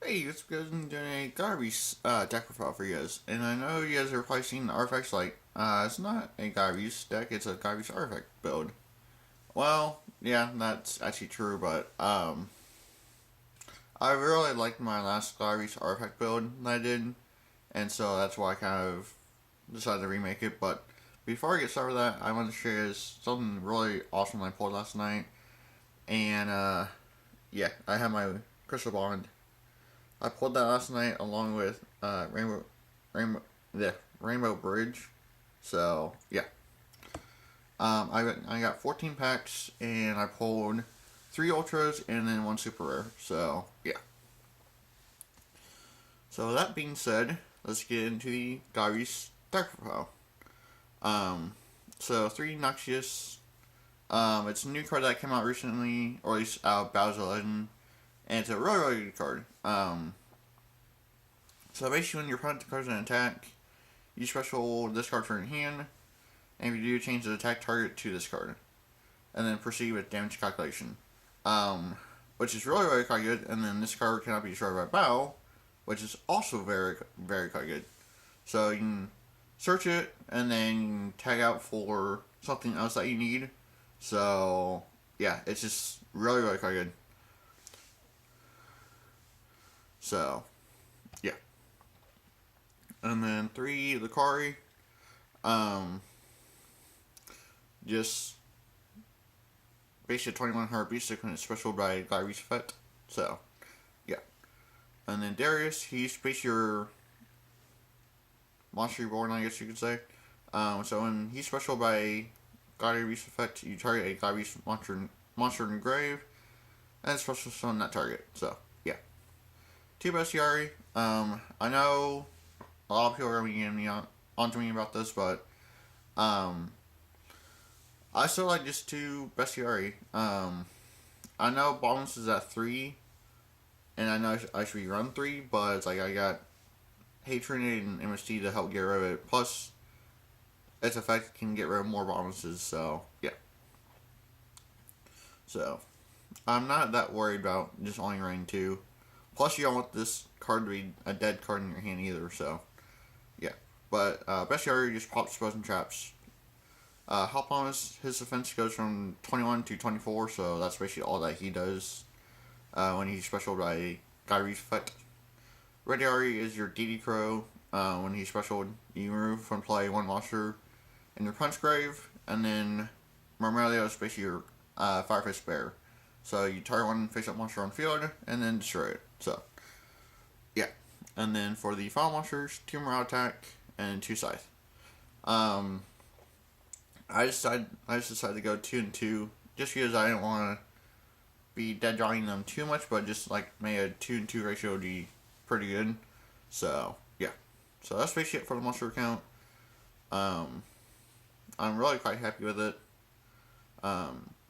Hey, it's because I'm doing a Garbage deck profile for you guys. And I know you guys are probably seeing the artifacts like, it's not a Garbage deck, it's a Garbage artifact build. Well, yeah, that's actually true, but, I really liked my last Garbage artifact build that I did, and so that's why I kind of decided to remake it. But before I get started with that, I want to share you something really awesome I pulled last night. And, yeah, I have my Crystal Bond. I pulled that last night along with Rainbow, the Rainbow Bridge. So yeah, I got 14 packs and I pulled 3 ultras and then 1 super rare. So yeah. So that being said, let's get into the Gary's deck profile. So 3 Noxious. It's a new card that came out recently, or at least out of Bowser Legend, and it's a really good card. So basically, when your opponent declares an attack, you special this card from your hand, and if you do, change the attack target to this card, and then proceed with damage calculation, which is really quite good. And then this card cannot be destroyed by battle, which is also very quite good. So you can search it, and then you can tag out for something else that you need. So yeah, it's just really quite good. So yeah. And then 3 Lucari. Just basically 2100 beast when it's special by Gyrie's Effect. So yeah. And then Darius, he's basically your monster reborn, I guess you could say. So when he's special by Gyrie's Effect, you target a Gyrie's monster in the grave, and it's special on that target. So yeah. 2 Bestiari. I know a lot of people are going to be getting me onto me about this, but I still like just 2 Bestiari. I know Bombs is at 3, and I know I should be run 3, but it's like I got Hatred and MST to help get rid of it. Plus, its effect can get rid of more bonuses, so yeah. So, I'm not that worried about just only running 2. Plus, you don't want this card to be a dead card in your hand either, so yeah. But Bestiary just pops spells and traps. Hop on his defense goes from 21 to 24, so that's basically all that he does when he's special by Gyrie's Effect. Rediari is your DD Crow. When he's special, you remove from play 1 monster in your punch grave, and then Marmelio is basically your Firefist Bear. So you target 1 face-up monster on field, and then destroy it. So, yeah. And then for the final monsters, 2 Morale Attack, and 2 Scythe. I just decided to go 2 and 2, just because I didn't want to be dead drawing them too much, but just like maybe a 2 and 2 ratio would be pretty good. So, yeah. So that's basically it for the monster account. I'm really quite happy with it.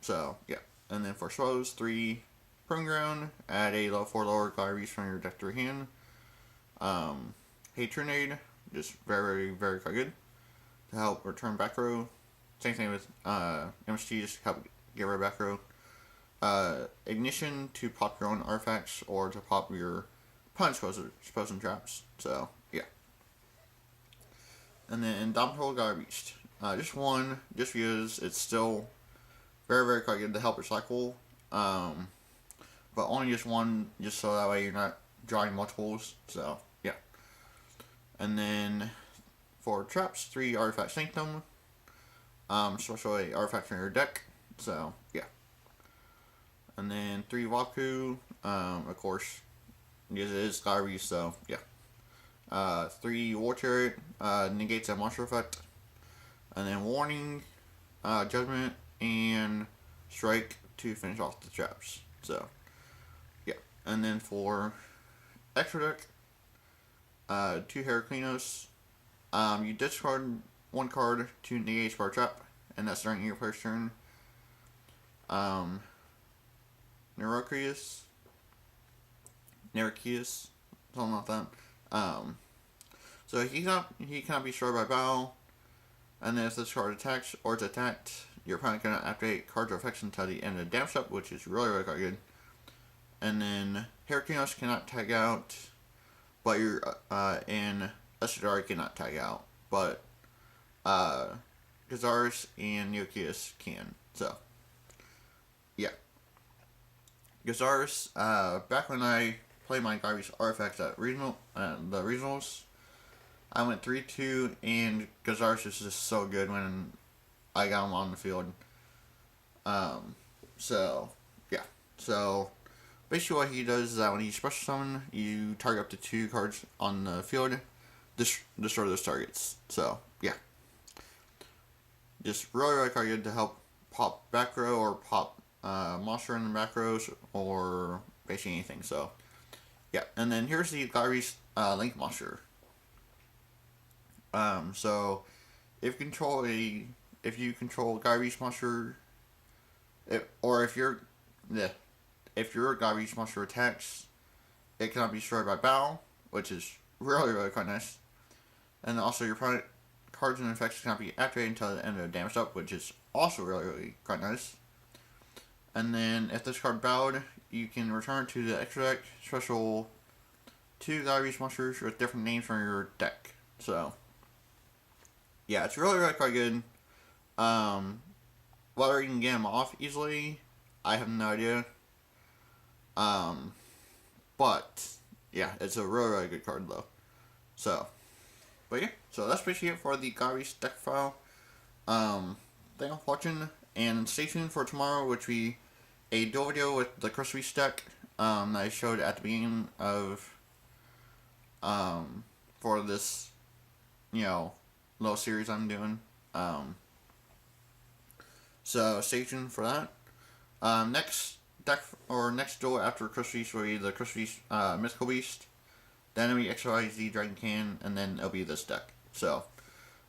So, yeah. And then for slows, 3 Proving Ground, add a level 4 lower Gyrie's from your deck to your hand. Hatred, just very quite good to help return back row. Same thing with MST, just help get rid of back row. Ignition to pop your own artifacts or to pop your punch spells and traps. So yeah. And then Indomitable Gladiator Beast. Just 1, just because it's still very quite good to help recycle. But only just 1, just so that way you're not drawing multiples. So yeah. And then for traps, 3 Artifact Sanctum. Special a artifact from your deck. So yeah. And then 3 Waku. Of course, because it is Gyrie's, so yeah. 3 War Chariot. Negates a monster effect. And then Warning, Judgment, and Strike to finish off the traps. So yeah. And then for extra deck, 2 Heraclinos. You discard 1 card to negate Spar Trap, and that's during your player's turn. Nerokius, something like that. So he cannot be destroyed by battle, and then if this card attacks or it's attacked, your opponent cannot activate cards or effects until the end of the damage step, which is really quite good. and then Heraclinos cannot tag out, but your and Asadari cannot tag out, but Gazaris and Yugioh can. So yeah, Gazaris. Back when I played my Beast Artifact at the regionals, I went 3-2, and Gazaris is just so good when I got him on the field. So yeah, so basically what he does is that when he special summon, you target up to 2 cards on the field, destroy those targets. So yeah, just really good to help pop back row or pop monster in the back rows or basically anything. So yeah, and then here's the Gladiator Link monster. So if you control Gladiator monster, if your Gladiator monster attacks, it cannot be destroyed by battle, which is really quite nice. And also your opponent cards and effects cannot be activated until the end of the damage up, which is also really quite nice. And then if this card battled, you can return to the extra deck special 2 Gladiator monsters with different names from your deck. So yeah, it's really quite good. Whether you can get them off easily, I have no idea. But yeah, it's a really good card though. So, but yeah, so that's basically it for the Gladiator deck file. Thank you for watching, and stay tuned for tomorrow, which will be a dual video with the Crystal Beast deck that I showed at the beginning of for this little series I'm doing. So stay tuned for that. Next deck or next duel after Crystal Beast will be the Crystal Beast Mythical Beast. Then it'll be XYZ Dragon Can, and then it'll be this deck. So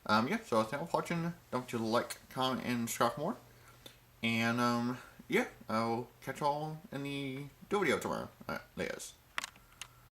yeah, so thank you for watching. Don't forget to like, comment, and subscribe for more. And yeah, I'll catch y'all in the duel video tomorrow. Alright, there it is.